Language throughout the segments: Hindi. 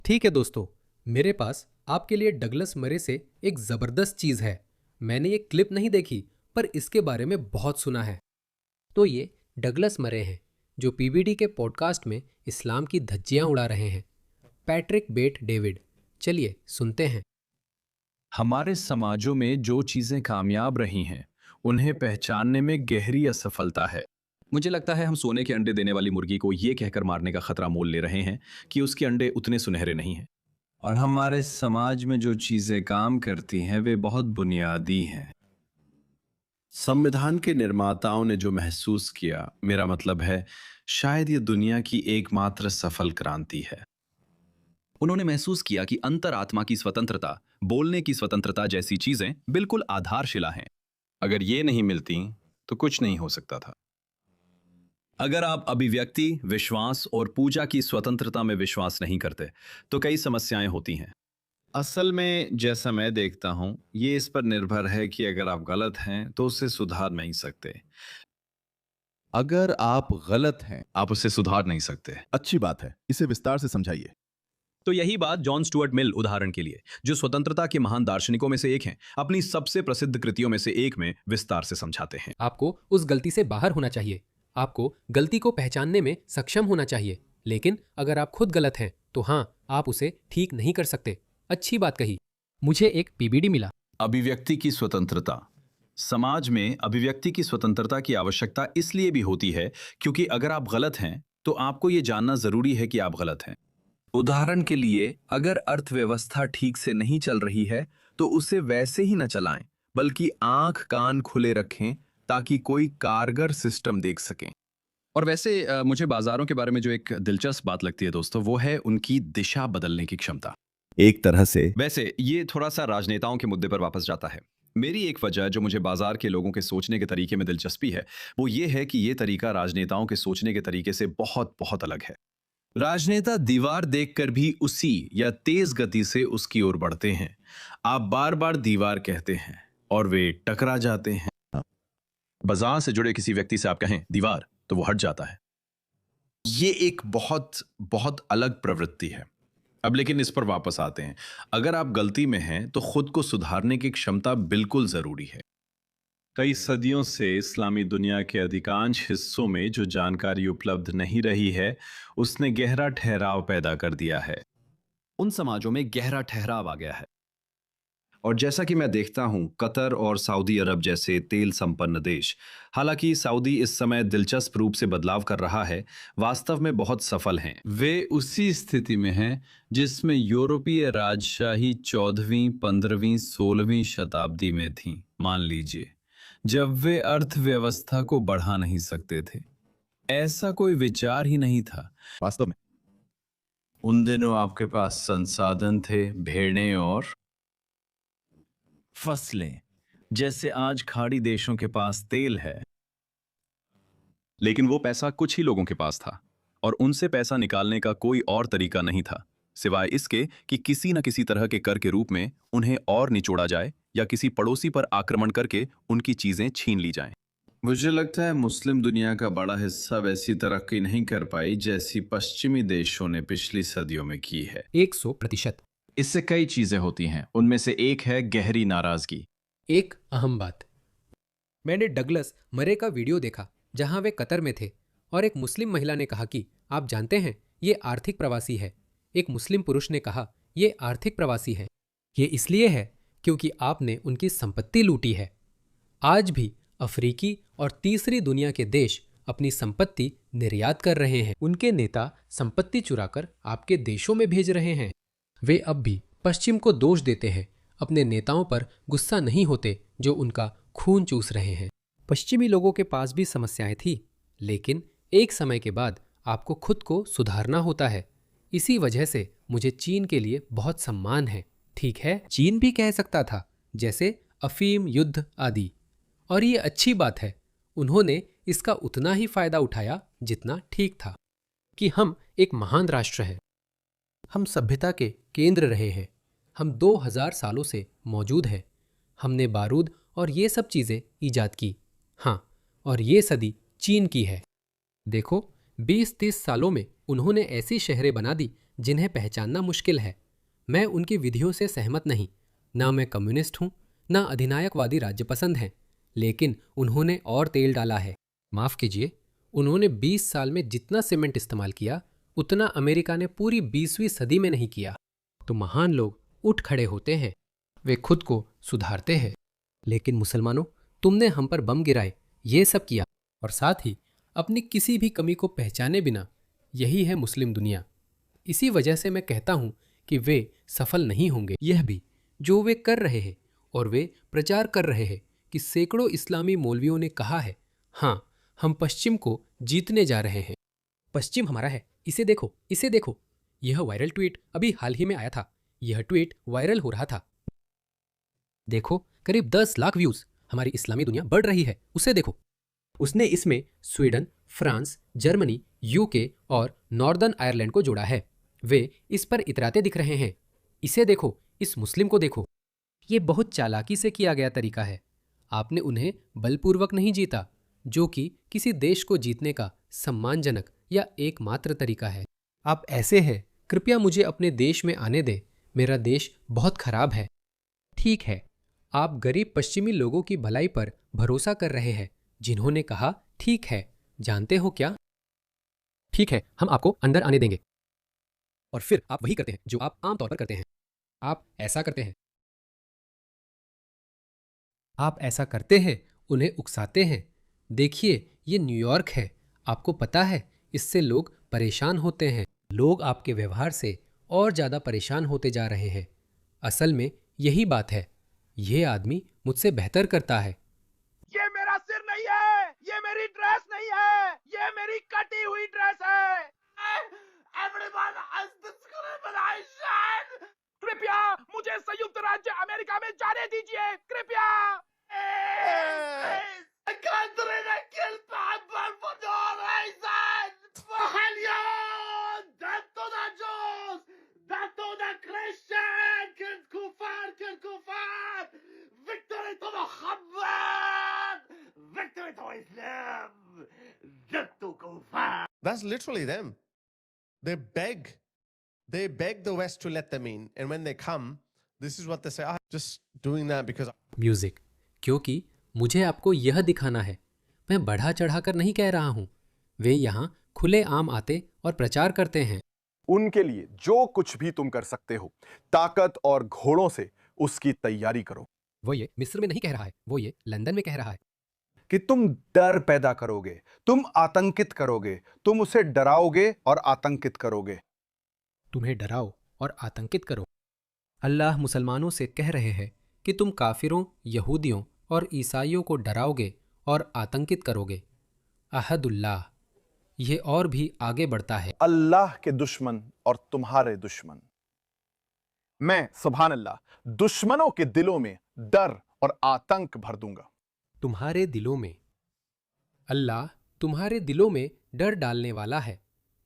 ठीक है दोस्तों, मेरे पास आपके लिए डगलस मरे से एक जबरदस्त चीज है। मैंने ये क्लिप नहीं देखी पर इसके बारे में बहुत सुना है। तो ये डगलस मरे हैं जो पीबीडी के पॉडकास्ट में इस्लाम की धज्जियां उड़ा रहे हैं। पैट्रिक बेट डेविड, चलिए सुनते हैं। हमारे समाजों में जो चीजें कामयाब रही हैं उन्हें पहचानने में गहरी असफलता है। मुझे लगता है हम सोने के अंडे देने वाली मुर्गी को यह कहकर मारने का खतरा मोल ले रहे हैं कि उसके अंडे उतने सुनहरे नहीं हैं। और हमारे समाज में जो चीजें काम करती हैं वे बहुत बुनियादी हैं। संविधान के निर्माताओं ने जो महसूस किया, मेरा मतलब है शायद ये दुनिया की एकमात्र सफल क्रांति है। उन्होंने महसूस किया कि अंतरात्मा की स्वतंत्रता, बोलने की स्वतंत्रता जैसी चीजें बिल्कुल आधारशिला हैं। अगर ये नहीं मिलती तो कुछ नहीं हो सकता था। अगर आप अभिव्यक्ति, विश्वास और पूजा की स्वतंत्रता में विश्वास नहीं करते तो कई समस्याएं होती हैं। असल में जैसा मैं देखता हूं, ये इस पर निर्भर है कि अगर आप गलत हैं तो उसे सुधार नहीं सकते। अगर आप गलत हैं, आप उसे सुधार नहीं सकते। अच्छी बात है, इसे विस्तार से समझाइए। तो यही बात जॉन स्टुअर्ट मिल, उदाहरण के लिए, जो स्वतंत्रता के महान दार्शनिकों में से एक हैं, अपनी सबसे प्रसिद्ध कृतियों में से एक में विस्तार से समझाते हैं। आपको उस गलती से बाहर होना चाहिए। आपको गलती को पहचानने में सक्षम होना चाहिए। लेकिन अगर आप खुद गलत हैं तो हाँ, आप उसे ठीक नहीं कर सकते। अच्छी बात कही। मुझे एक पीबीडी मिला। अभिव्यक्ति की स्वतंत्रता। समाज में अभिव्यक्ति की स्वतंत्रता की आवश्यकता इसलिए भी होती है क्योंकि अगर आप गलत हैं तो आपको यह जानना जरूरी है कि आप गलत हैं। उदाहरण के लिए, अगर अर्थव्यवस्था ठीक से नहीं चल रही है तो उसे वैसे ही न चलाएं, बल्कि आंख कान खुले रखें ताकि कोई कारगर सिस्टम देख सकें। और वैसे मुझे बाजारों के बारे में जो एक दिलचस्प बात लगती है दोस्तों, वो है उनकी दिशा बदलने की क्षमता। एक तरह से वैसे ये थोड़ा सा राजनेताओं के मुद्दे पर वापस जाता है। मेरी एक वजह जो मुझे बाजार के लोगों के सोचने के तरीके में दिलचस्पी है, वो ये है कि ये तरीका राजनेताओं के सोचने के तरीके से बहुत बहुत अलग है। राजनेता दीवार देखकर भी उसी या तेज गति से उसकी ओर बढ़ते हैं। आप बार बार दीवार कहते हैं और वे टकरा जाते हैं। बाजार से जुड़े किसी व्यक्ति से आप कहें दीवार, तो वो हट जाता है। ये एक बहुत बहुत अलग प्रवृत्ति है। अब लेकिन इस पर वापस आते हैं। अगर आप गलती में हैं तो खुद को सुधारने की क्षमता बिल्कुल जरूरी है। कई सदियों से इस्लामी दुनिया के अधिकांश हिस्सों में जो जानकारी उपलब्ध नहीं रही है, उसने गहरा ठहराव पैदा कर दिया है। उन समाजों में गहरा ठहराव आ गया है। और जैसा कि मैं देखता हूं, कतर और सऊदी अरब जैसे तेल संपन्न देश, हालांकि सऊदी इस समय दिलचस्प रूप से बदलाव कर रहा है, वास्तव में बहुत सफल हैं। वे उसी स्थिति में हैं जिसमें यूरोपीय राजशाही 14वीं, 15वीं, 16वीं शताब्दी में थी। मान लीजिए, जब वे अर्थव्यवस्था को बढ़ा नहीं सकते थे। ऐसा कोई विचार ही नहीं था। वास्तव में उन दिनों आपके पास संसाधन थे, भेड़ें और फसलें, जैसे आज खाड़ी देशों के पास तेल है। लेकिन वो पैसा कुछ ही लोगों के पास था और उनसे पैसा निकालने का कोई और तरीका नहीं था सिवाय इसके कि किसी न किसी तरह के कर के रूप में उन्हें और निचोड़ा जाए या किसी पड़ोसी पर आक्रमण करके उनकी चीजें छीन ली जाएं। मुझे लगता है मुस्लिम दुनिया का बड़ा हिस्सा वैसी तरक्की नहीं कर पाई जैसी पश्चिमी देशों ने पिछली सदियों में की है। 100%। इससे कई चीजें होती हैं, उनमें से एक है गहरी नाराजगी। एक अहम बात, मैंने डगलस मरे का वीडियो देखा जहां वे कतर में थे और एक मुस्लिम महिला ने कहा कि आप जानते हैं ये आर्थिक प्रवासी है। एक मुस्लिम पुरुष ने कहा ये आर्थिक प्रवासी है। ये इसलिए है क्योंकि आपने उनकी संपत्ति लूटी है। आज भी अफ्रीकी और तीसरी दुनिया के देश अपनी संपत्ति निर्यात कर रहे हैं। उनके नेता संपत्ति चुराकर आपके देशों में भेज रहे हैं। वे अब भी पश्चिम को दोष देते हैं, अपने नेताओं पर गुस्सा नहीं होते जो उनका खून चूस रहे हैं। पश्चिमी लोगों के पास भी समस्याएं थी, लेकिन एक समय के बाद आपको खुद को सुधारना होता है। इसी वजह से मुझे चीन के लिए बहुत सम्मान है। ठीक है, चीन भी कह सकता था, जैसे अफीम युद्ध आदि। और ये अच्छी बात है, उन्होंने इसका उतना ही फायदा उठाया जितना ठीक था। कि हम एक महान राष्ट्र हैं, हम सभ्यता के केंद्र रहे हैं, हम 2000 सालों से मौजूद हैं। हमने बारूद और ये सब चीज़ें ईजाद की। हाँ, और ये सदी चीन की है। देखो, 20-30 सालों में उन्होंने ऐसी शहरें बना दी जिन्हें पहचानना मुश्किल है। मैं उनकी विधियों से सहमत नहीं। ना मैं कम्युनिस्ट हूँ, ना अधिनायकवादी राज्य पसंद हैं, लेकिन उन्होंने और तेल डाला है। माफ़ कीजिए, उन्होंने 20 साल में जितना सीमेंट इस्तेमाल किया उतना अमेरिका ने पूरी 20वीं सदी में नहीं किया। तो महान लोग उठ खड़े होते हैं, वे खुद को सुधारते हैं। लेकिन मुसलमानों, तुमने हम पर बम गिराए, ये सब किया, और साथ ही अपनी किसी भी कमी को पहचाने बिना। यही है मुस्लिम दुनिया। इसी वजह से मैं कहता हूं कि वे सफल नहीं होंगे। यह भी जो वे कर रहे हैं, और वे प्रचार कर रहे हैं कि सैकड़ों इस्लामी मौलवियों ने कहा है, हाँ, हम पश्चिम को जीतने जा रहे हैं। पश्चिम हमारा है, इसे देखो, इसे देखो। यह वायरल ट्वीट अभी हाल ही में आया था। यह ट्वीट वायरल हो रहा था। देखो, करीब 10 लाख व्यूज। हमारी इस्लामी दुनिया बढ़ रही है, उसे देखो। उसने इसमें स्वीडन, फ्रांस, जर्मनी, यूके और नॉर्दर्न आयरलैंड को जोड़ा है। वे इस पर इतराते दिख रहे हैं। इसे देखो, इस मुस्लिम को देखो। ये बहुत चालाकी से किया गया तरीका है। आपने उन्हें बलपूर्वक नहीं जीता, जो कि किसी देश को जीतने का सम्मानजनक या एकमात्र तरीका है। आप ऐसे हैं, कृपया मुझे अपने देश में आने दें। मेरा देश बहुत खराब है। ठीक है, आप गरीब पश्चिमी लोगों की भलाई पर भरोसा कर रहे हैं, जिन्होंने कहा, ठीक है, जानते हो क्या? ठीक है, हम आपको अंदर आने देंगे। और फिर आप वही करते हैं जो आप आमतौर पर करते हैं। आप ऐसा करते हैं। आप ऐसा करते हैं, उन्हें उकसाते हैं। देखिए, ये न्यूयॉर्क है। आपको पता है, इससे लोग परेशान होते हैं। लोग आपके व्यवहार से और ज़्यादा परेशान होते जा रहे हैं। असल में यही बात है। ये आदमी मुझसे बेहतर करता है। ये मेरा सिर नहीं है, ये मेरी ड्रेस नहीं है, ये मेरी कटी हुई ड्रेस है। Everyone has discrimination. कृपया मुझे संयुक्त राज्य अमेरिका में जाने दीजिए, कृपया। I can't read a kill people for no reason. Death to the Jews, death to the Christians, kill kufar. Victory to Muhammad, victory to Islam, death to kufar. That's literally them. They beg the West to let them in, and when they come, this is what they say. I'm just doing that because. Music, क्योंकि मुझे आपको यह दिखाना है। मैं बढ़ा चढ़ाकर नहीं कह रहा हूँ। वे यहाँ खुले आम आते और प्रचार करते हैं। उनके लिए जो कुछ भी तुम कर सकते हो, ताकत और घोड़ों से उसकी तैयारी करो। वो ये मिस्र में नहीं कह रहा है, वो ये लंदन में कह रहा है। कि तुम डर पैदा करोगे, तुम आतंकित करोगे, तुम उसे डराओगे और आतंकित करोगे। तुम्हें डराओ और आतंकित करो। अल्लाह मुसलमानों से कह रहे हैं कि तुम काफिरों, यहूदियों और ईसाइयों को डराओगे और आतंकित करोगे। अहदुल्लाह। ये और भी आगे बढ़ता है। अल्लाह के दुश्मन और तुम्हारे दुश्मन। मैं सुभान अल्लाह दुश्मनों के दिलों में डर और आतंक भर दूंगा। तुम्हारे दिलों में। अल्लाह तुम्हारे दिलों में डर डालने वाला है।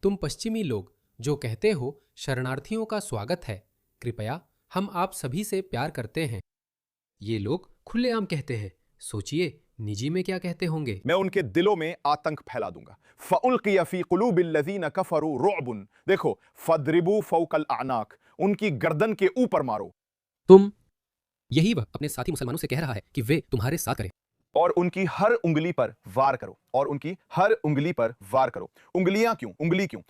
तुम पश्चिमी लोग जो कहते हो शरणार्थियों का स्वागत है, कृपया हम आप सभी से प्यार करते हैं। ये लोग खुलेआम कहते हैं। सोचिए निजी में क्या कहते होंगे। मैं उनके दिलों में आतंक फैला दूंगा। फउल्किया फी कुलूबिल लज़ीना कफरू रुअबुन। देखो, फद्रिबू फौकल अनाक, उनकी गर्दन के ऊपर मारो। तुम, यही वह अपने साथी मुसलमानों से कह रहा है कि वे तुम्हारे साथ करें। और उनकी हर उंगली पर वार करो, और उनकी हर उंगली पर वार करो। उंगलियां क्यों? उंगली क्यों?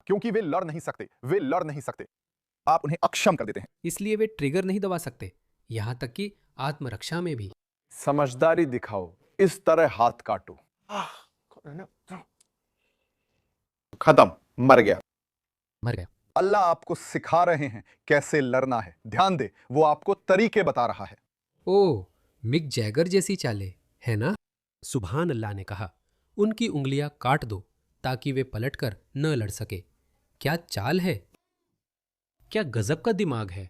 क्योंकि वे लड़ नहीं सकते, वे लड़ नहीं सकते। आप उन्हें अक्षम कर देते हैं। इसलिए वे ट्रिगर नहीं दबा सकते, यहां तक कि आत्मरक्षा में भी। समझदारी दिखाओ, इस तरह हाथ काटो। खत्म, मर गया। मर गया। अल्लाह आपको सिखा रहे हैं कैसे लड़ना है। ध्यान दे, वो आपको तरीके बता रहा है। ओह, मिक जैगर जैसी चालें, है ना? सुभान अल्लाह ने कहा, उनकी उंगलियां काट दो ताकि वे पलटकर न लड़ सके। क्या चाल है! क्या गजब का दिमाग है!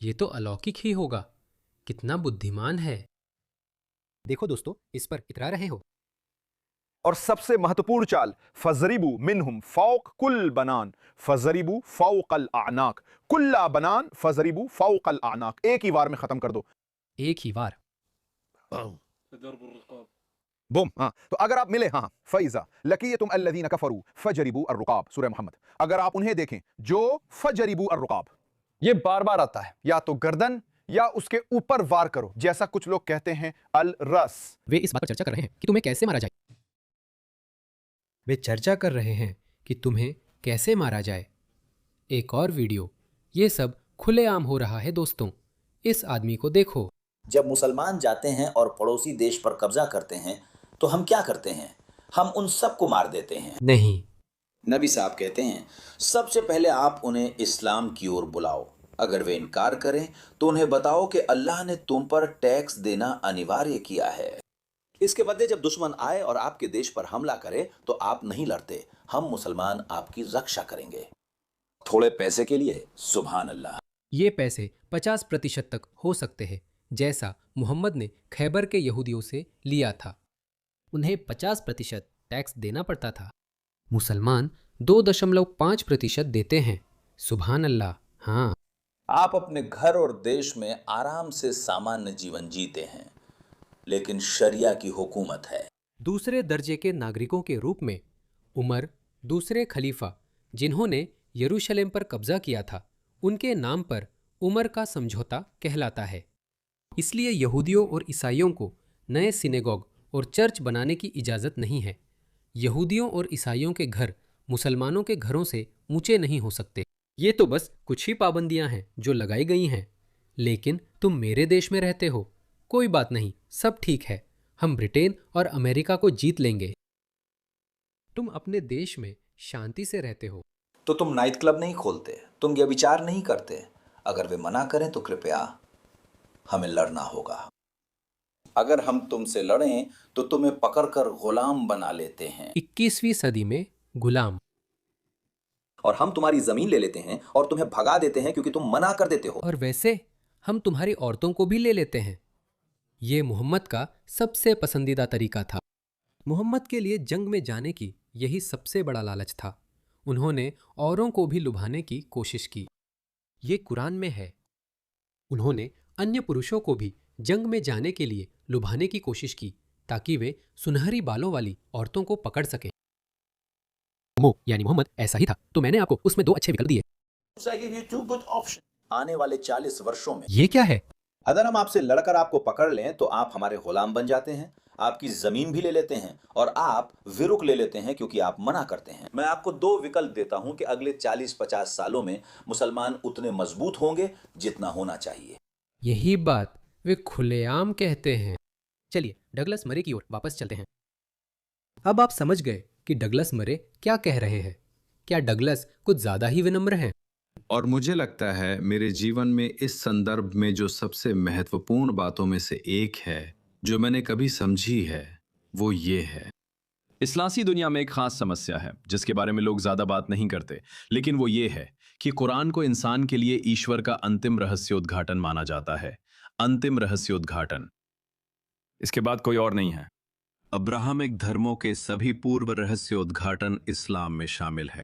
ये तो अलौकिक ही होगा। कितना बुद्धिमान है। देखो दोस्तों, इस पर इतरा रहे हो। और सबसे महत्वपूर्ण चाल, फजरिबू मिनहुम फौक कुल बनान, फजरिबू फौकल आनाक, कुल्ला बनान फजरिबू फौकल आनाक। एक ही वार में खत्म कर दो। एक ही वार। बुम। हाँ, तो अगर आप मिले, हाँ, फैजा लकीयतुम अल्लज़ीना कफरू फजरिबू अर्रुकाब, सूरह मोहम्मद। अगर आप उन्हें देखें जो फजरिबू अर्रुकाब, ये बार बार आता है, या तो गर्दन या उसके ऊपर वार करो, जैसा कुछ लोग कहते हैं अल रस। वे इस बात पर चर्चा कर रहे हैं कि तुम्हें कैसे मारा जाए। वे चर्चा कर रहे हैं कि तुम्हें कैसे मारा जाए। एक और वीडियो। ये सब खुलेआम हो रहा है दोस्तों। इस आदमी को देखो। जब मुसलमान जाते हैं और पड़ोसी देश पर कब्जा करते हैं तो हम क्या करते हैं? हम उन सबको मार देते हैं। नहीं, नबी साहब कहते हैं सबसे पहले आप उन्हें इस्लाम की ओर बुलाओ। अगर वे इनकार करें तो उन्हें बताओ कि अल्लाह ने तुम पर टैक्स देना अनिवार्य किया है। इसके बदले जब दुश्मन आए और आपके देश पर हमला करे तो आप नहीं लड़ते, हम मुसलमान आपकी रक्षा करेंगे थोड़े पैसे के लिए। सुभान अल्लाह। ये पैसे 50% तक हो सकते हैं, जैसा मोहम्मद ने खैबर के यहूदियों से लिया था। उन्हें 50% टैक्स देना पड़ता था। मुसलमान 2.5% देते हैं। सुभान अल्लाह। हाँ, आप अपने घर और देश में आराम से सामान्य जीवन जीते हैं, लेकिन शरिया की हुकूमत है। दूसरे दर्जे के नागरिकों के रूप में उमर, दूसरे खलीफा जिन्होंने यरूशलेम पर कब्जा किया था, उनके नाम पर उमर का समझौता कहलाता है। इसलिए यहूदियों और ईसाइयों को नए सिनेगॉग और चर्च बनाने की इजाज़त नहीं है। यहूदियों और ईसाइयों के घर मुसलमानों के घरों से ऊंचे नहीं हो सकते। ये तो बस कुछ ही पाबंदियां हैं जो लगाई गई हैं। लेकिन तुम मेरे देश में रहते हो, कोई बात नहीं, सब ठीक है। हम ब्रिटेन और अमेरिका को जीत लेंगे। तुम अपने देश में शांति से रहते हो। तो तुम नाइट क्लब नहीं खोलते, तुम ये विचार नहीं करते। अगर वे मना करें तो कृपया हमें लड़ना होगा। अगर हम तुमसे लड़ें तो तुम्हें पकड़कर गुलाम बना लेते हैं। 21वीं सदी में गुलाम। और हम तुम्हारी जमीन ले लेते हैं और तुम्हें भगा देते हैं क्योंकि तुम मना कर देते हो। और वैसे हम तुम्हारी औरतों को भी ले लेते हैं। ये मोहम्मद का सबसे पसंदीदा तरीका था। मोहम्मद के लिए जंग में जाने की यही सबसे बड़ा लालच था। उन्होंने औरों को भी लुभाने की कोशिश की। ये कुरान में है। उन्होंने अन्य पुरुषों को भी जंग में जाने के लिए लुभाने की कोशिश की ताकि वे सुनहरी बालों वाली औरतों को पकड़ सकें। यानी मोहम्मद ऐसा ही था, तो मैंने आपको उसमें 2 अच्छे विकल्प दिए। आने वाले 40 वर्षों में ये क्या है? अगर हम आपसे लड़कर आपको पकड़ लें तो आप हमारे गुलाम बन जाते हैं, आपकी जमीन भी ले लेते हैं और आप विरुक ले लेते हैं क्योंकि आप मना करते हैं। मैं आपको 2 विकल्प देता हूं कि अगले 40-50 सालों में मुसलमान उतने मजबूत होंगे जितना होना चाहिए। यही बात वे खुलेआम कहते हैं। चलिए डगलस मरे की ओर वापस चलते हैं। अब आप समझ गए कि डगलस मरे क्या कह रहे हैं। क्या डगलस कुछ ज्यादा ही विनम्र हैं? और मुझे लगता है मेरे जीवन में इस संदर्भ में जो सबसे महत्वपूर्ण बातों में से एक है जो मैंने कभी समझी है, वो ये है। इस्लामी दुनिया में एक खास समस्या है जिसके बारे में लोग ज्यादा बात नहीं करते, लेकिन वो ये है कि कुरान को इंसान के लिए ईश्वर का अंतिम रहस्योद्घाटन माना जाता है। अंतिम रहस्योद्घाटन, इसके बाद कोई और नहीं है। अब्राहमिक धर्मों के सभी पूर्व रहस्योद्घाटन इस्लाम में शामिल है।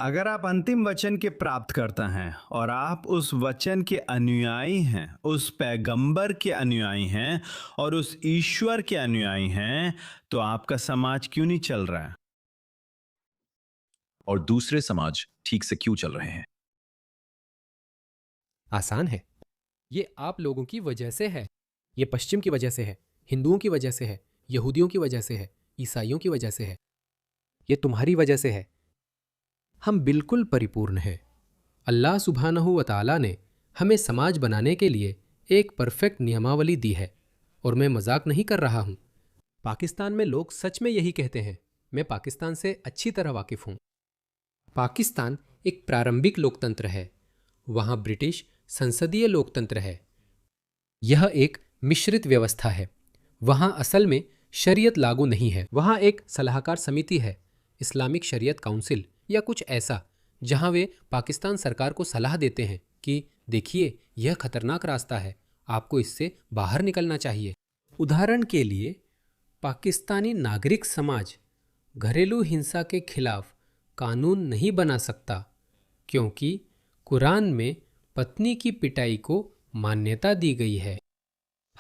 अगर आप अंतिम वचन के प्राप्तकर्ता हैं और आप उस वचन के अनुयायी हैं, उस पैगंबर के अनुयायी हैं और उस ईश्वर के अनुयायी हैं, तो आपका समाज क्यों नहीं चल रहा है? और दूसरे समाज ठीक से क्यों चल रहे हैं? आसान है। ये आप लोगों की वजह से है। ये पश्चिम की वजह से है, हिंदुओं की वजह से है, यहूदियों की वजह से है, ईसाइयों की वजह से है। ये तुम्हारी वजह से है। हम बिल्कुल परिपूर्ण हैं। अल्लाह सुब्हानहू व तआला ने हमें समाज बनाने के लिए एक परफेक्ट नियमावली दी है। और मैं मजाक नहीं कर रहा हूँ। पाकिस्तान में लोग सच में यही कहते हैं। मैं पाकिस्तान से अच्छी तरह वाकिफ हूँ। पाकिस्तान एक प्रारंभिक लोकतंत्र है। वहाँ ब्रिटिश संसदीय लोकतंत्र है। यह एक मिश्रित व्यवस्था है। वहाँ असल में शरीयत लागू नहीं है। वहाँ एक सलाहकार समिति है, इस्लामिक शरीयत काउंसिल या कुछ ऐसा, जहाँ वे पाकिस्तान सरकार को सलाह देते हैं कि देखिए यह खतरनाक रास्ता है, आपको इससे बाहर निकलना चाहिए। उदाहरण के लिए पाकिस्तानी नागरिक समाज घरेलू हिंसा के खिलाफ कानून नहीं बना सकता क्योंकि कुरान में पत्नी की पिटाई को मान्यता दी गई है।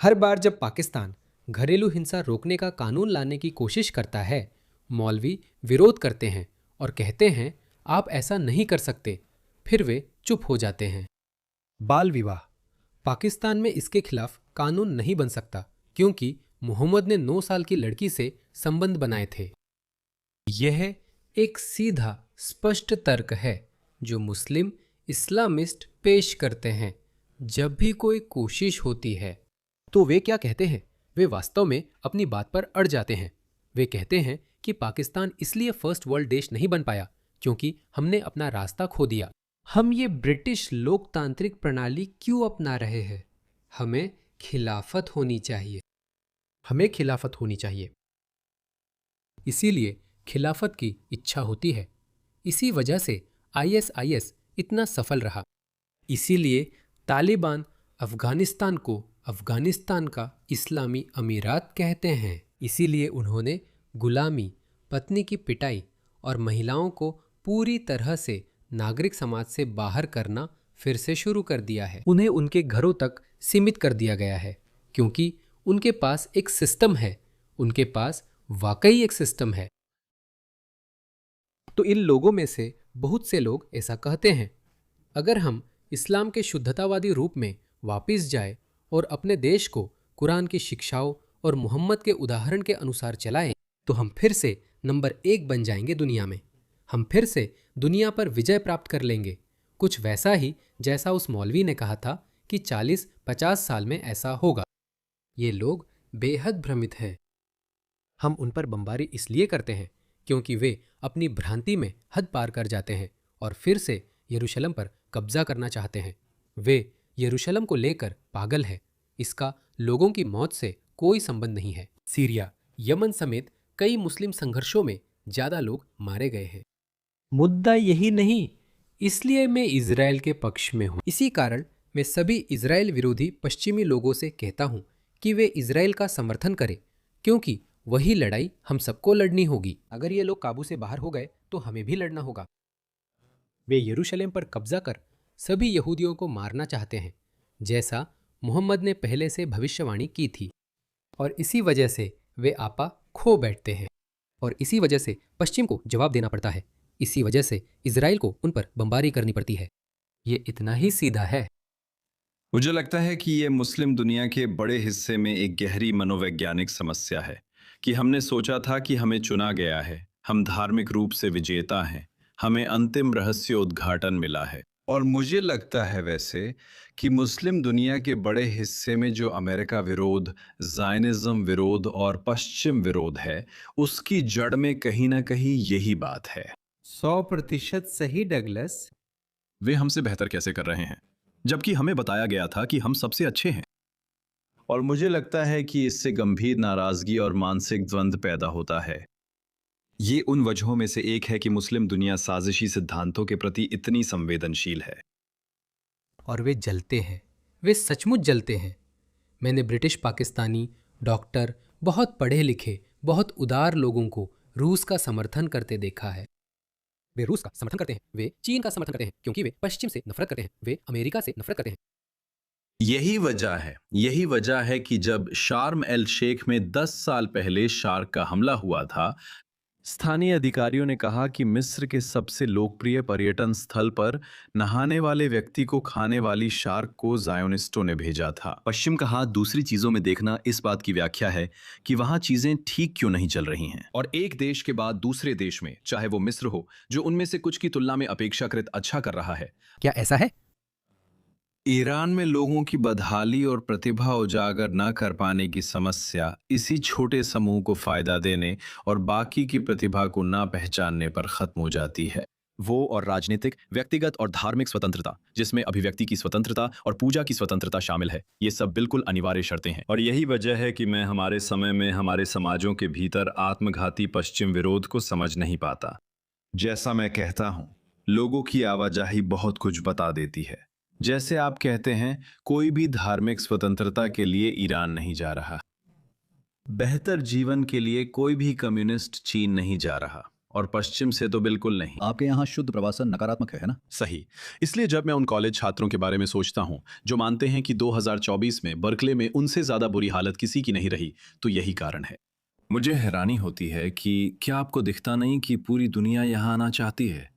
हर बार जब पाकिस्तान घरेलू हिंसा रोकने का कानून लाने की कोशिश करता है, मौलवी विरोध करते हैं और कहते हैं आप ऐसा नहीं कर सकते, फिर वे चुप हो जाते हैं। बाल विवाह पाकिस्तान में इसके खिलाफ कानून नहीं बन सकता क्योंकि मोहम्मद ने 9 साल की लड़की से संबंध बनाए थे। यह एक सीधा स्पष्ट तर्क है जो मुस्लिम इस्लामिस्ट पेश करते हैं जब भी कोई कोशिश होती है। तो वे क्या कहते हैं? वे वास्तव में अपनी बात पर अड़ जाते हैं। वे कहते हैं कि पाकिस्तान इसलिए फर्स्ट वर्ल्ड देश नहीं बन पाया क्योंकि हमने अपना रास्ता खो दिया। हम ये ब्रिटिश लोकतांत्रिक प्रणाली क्यों अपना रहे हैं? हमें खिलाफत होनी चाहिए। हमें खिलाफत होनी चाहिए। इसीलिए खिलाफत की इच्छा होती है। इसी वजह से ISIS इतना सफल रहा। इसीलिए तालिबान अफगानिस्तान को अफगानिस्तान का इस्लामी अमीरात कहते हैं। इसीलिए उन्होंने गुलामी, पत्नी की पिटाई और महिलाओं को पूरी तरह से नागरिक समाज से बाहर करना फिर से शुरू कर दिया है। उन्हें उनके घरों तक सीमित कर दिया गया है क्योंकि उनके पास एक सिस्टम है। उनके पास वाकई एक सिस्टम है। तो इन लोगों में से बहुत से लोग ऐसा कहते हैं, अगर हम इस्लाम के शुद्धतावादी रूप में वापस जाए और अपने देश को कुरान की शिक्षाओं और मोहम्मद के उदाहरण के अनुसार चलाएं, तो हम फिर से नंबर 1 बन जाएंगे दुनिया में। हम फिर से दुनिया पर विजय प्राप्त कर लेंगे। कुछ वैसा ही जैसा उस मौलवी ने कहा था कि 40-50 साल में ऐसा होगा। ये लोग बेहद भ्रमित हैं। हम उन पर बमबारी इसलिए करते हैं क्योंकि वे अपनी भ्रांति में हद पार कर जाते हैं और फिर से यरूशलेम पर कब्जा करना चाहते हैं। वे यरूशलेम को लेकर पागल हैं। इसका लोगों की मौत से कोई संबंध नहीं है। सीरिया, यमन समेत कई मुस्लिम संघर्षों में ज्यादा लोग मारे गए हैं। मुद्दा यही नहीं, इसलिए मैं इजराइल के पक्ष में हूँ। इसी कारण मैं सभी इजराइल विरोधी पश्चिमी लोगों से कहता हूँ कि वे इजराइल का समर्थन करें क्योंकि वही लड़ाई हम सबको लड़नी होगी। अगर ये लोग काबू से बाहर हो गए तो हमें भी लड़ना होगा। वे यरूशलेम पर कब्जा कर सभी यहूदियों को मारना चाहते हैं जैसा मोहम्मद ने पहले से भविष्यवाणी की थी, और इसी वजह से वे आपा खो बैठते हैं और इसी वजह से पश्चिम को जवाब देना पड़ता है। इसी वजह से इजराइल को उन पर बमबारी करनी पड़ती है। ये इतना ही सीधा है। मुझे लगता है कि ये मुस्लिम दुनिया के बड़े हिस्से में एक गहरी मनोवैज्ञानिक समस्या है कि हमने सोचा था कि हमें चुना गया है, हम धार्मिक रूप से विजेता हैं, हमें अंतिम रहस्य उद्घाटन मिला है। और मुझे लगता है वैसे कि मुस्लिम दुनिया के बड़े हिस्से में जो अमेरिका विरोध, ज़ायनिज़्म विरोध और पश्चिम विरोध है, उसकी जड़ में कहीं ना कहीं यही बात है। 100% सही डगलस। वे हमसे बेहतर कैसे कर रहे हैं जबकि हमें बताया गया था कि हम सबसे अच्छे हैं। और मुझे लगता है कि इससे गंभीर नाराजगी और मानसिक द्वंद्व पैदा होता है। ये उन वजहों में से एक है कि मुस्लिम दुनिया साजिशी सिद्धांतों के प्रति इतनी संवेदनशील है। और वे जलते हैं, वे सचमुच जलते हैं। मैंने ब्रिटिश पाकिस्तानी डॉक्टर, बहुत पढ़े लिखे, बहुत उदार लोगों को रूस का समर्थन करते देखा है। वे रूस का समर्थन करते हैं, वे चीन का समर्थन करते हैं क्योंकि वे पश्चिम से नफरत करते हैं, वे अमेरिका से नफरत करते हैं। यही वजह है कि जब शार्म एल शेख में 10 साल पहले शार्क का हमला हुआ था, स्थानीय अधिकारियों ने कहा कि मिस्र के सबसे लोकप्रिय पर्यटन स्थल पर नहाने वाले व्यक्ति को खाने वाली शार्क को ज़ायोनिस्टों ने भेजा था। पश्चिम का हाथ दूसरी चीजों में देखना इस बात की व्याख्या है कि वहां चीजें ठीक क्यों नहीं चल रही हैं, और एक देश के बाद दूसरे देश में, चाहे वो मिस्र हो जो उनमें से कुछ की तुलना में अपेक्षाकृत अच्छा कर रहा है। क्या ऐसा है? ईरान में लोगों की बदहाली और प्रतिभा उजागर न कर पाने की समस्या इसी छोटे समूह को फायदा देने और बाकी की प्रतिभा को ना पहचानने पर खत्म हो जाती है। वो और राजनीतिक, व्यक्तिगत और धार्मिक स्वतंत्रता, जिसमें अभिव्यक्ति की स्वतंत्रता और पूजा की स्वतंत्रता शामिल है, ये सब बिल्कुल अनिवार्य शर्तें हैं। और यही वजह है कि मैं हमारे समय में हमारे समाजों के भीतर आत्मघाती पश्चिम विरोध को समझ नहीं पाता। जैसा मैं कहता हूँ, लोगों की आवाजाही बहुत कुछ बता देती है। जैसे आप कहते हैं, कोई भी धार्मिक स्वतंत्रता के लिए ईरान नहीं जा रहा, बेहतर जीवन के लिए कोई भी कम्युनिस्ट चीन नहीं जा रहा, और पश्चिम से तो बिल्कुल नहीं। आपके यहाँ शुद्ध प्रवासन नकारात्मक है ना? सही। इसलिए जब मैं उन कॉलेज छात्रों के बारे में सोचता हूं जो मानते हैं कि 2024 में बर्कले में उनसे ज्यादा बुरी हालत किसी की नहीं रही, तो यही कारण है। मुझे हैरानी होती है कि क्या आपको दिखता नहीं कि पूरी दुनिया यहाँ आना चाहती है?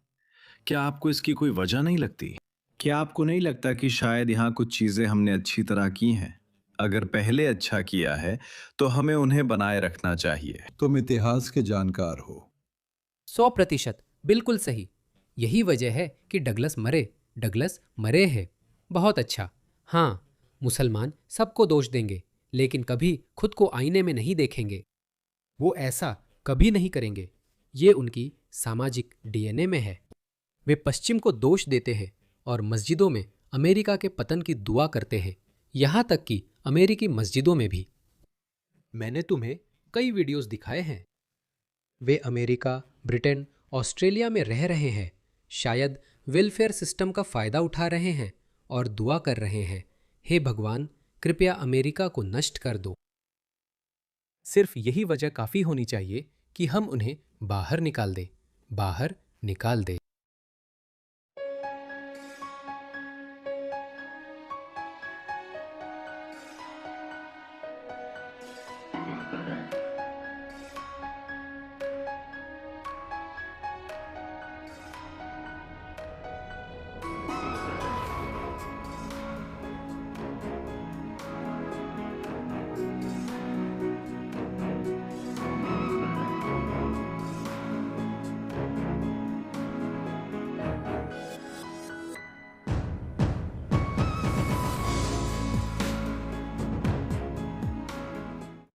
क्या आपको इसकी कोई वजह नहीं लगती? क्या आपको नहीं लगता कि शायद यहाँ कुछ चीज़ें हमने अच्छी तरह की हैं? अगर पहले अच्छा किया है तो हमें उन्हें बनाए रखना चाहिए। तुम इतिहास के जानकार हो। 100% बिल्कुल सही। यही वजह है कि डगलस मरे है। बहुत अच्छा। हाँ, मुसलमान सबको दोष देंगे, लेकिन कभी खुद को आईने में नहीं देखेंगे। वो ऐसा कभी नहीं करेंगे। ये उनकी सामाजिक डीएनए में है। वे पश्चिम को दोष देते हैं और मस्जिदों में अमेरिका के पतन की दुआ करते हैं, यहाँ तक कि अमेरिकी मस्जिदों में भी। मैंने तुम्हें कई वीडियोस दिखाए हैं। वे अमेरिका, ब्रिटेन, ऑस्ट्रेलिया में रह रहे हैं, शायद वेलफेयर सिस्टम का फायदा उठा रहे हैं और दुआ कर रहे हैं, हे भगवान, कृपया अमेरिका को नष्ट कर दो। सिर्फ यही वजह काफी होनी चाहिए कि हम उन्हें बाहर निकाल दें।